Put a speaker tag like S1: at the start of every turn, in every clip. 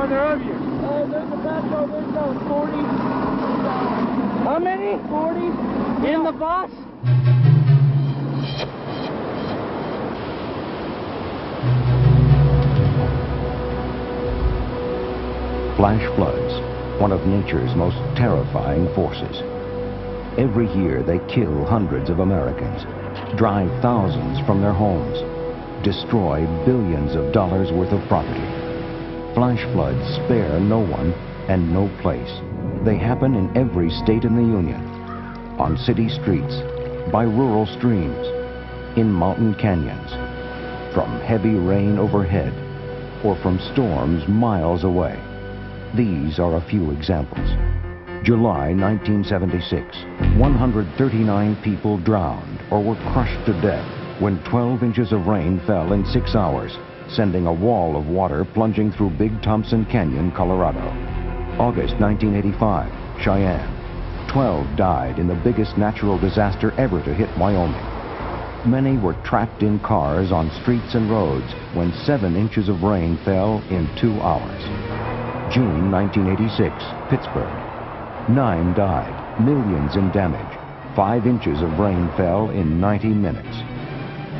S1: on there of you?
S2: There's a batch over there, 40.
S1: How many?
S2: 40.
S1: In the bus?
S3: Flash floods, one of nature's most terrifying forces. Every year they kill hundreds of Americans, drive thousands from their homes, destroy billions of dollars worth of property. Flash floods spare no one and no place. They happen in every state in the Union, on city streets, by rural streams, in mountain canyons, from heavy rain overhead, or from storms miles away. These are a few examples. July 1976, 139 people drowned or were crushed to death when 12 inches of rain fell in 6 hours, sending a wall of water plunging through Big Thompson Canyon, Colorado. August 1985, Cheyenne. 12 died in the biggest natural disaster ever to hit Wyoming. Many were trapped in cars on streets and roads when 7 inches of rain fell in 2 hours. June 1986, Pittsburgh. 9 died, millions in damage. 5 inches of rain fell in 90 minutes.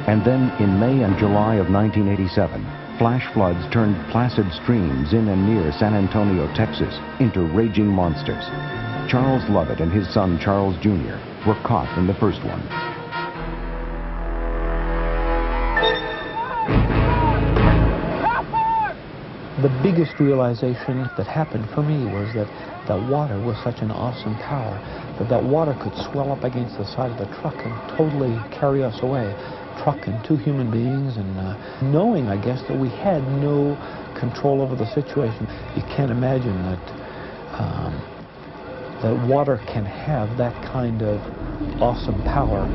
S3: And then in May and July of 1987, flash floods turned placid streams in and near San Antonio, Texas, into raging monsters. Charles Lovett and his son Charles Jr. were caught in the first one.
S4: The biggest realization that happened for me was that water was such an awesome power, that water could swell up against the side of the truck and totally carry us away. Truck and 2 human beings, and knowing, I guess, that we had no control over the situation. You can't imagine that water can have that kind of awesome power.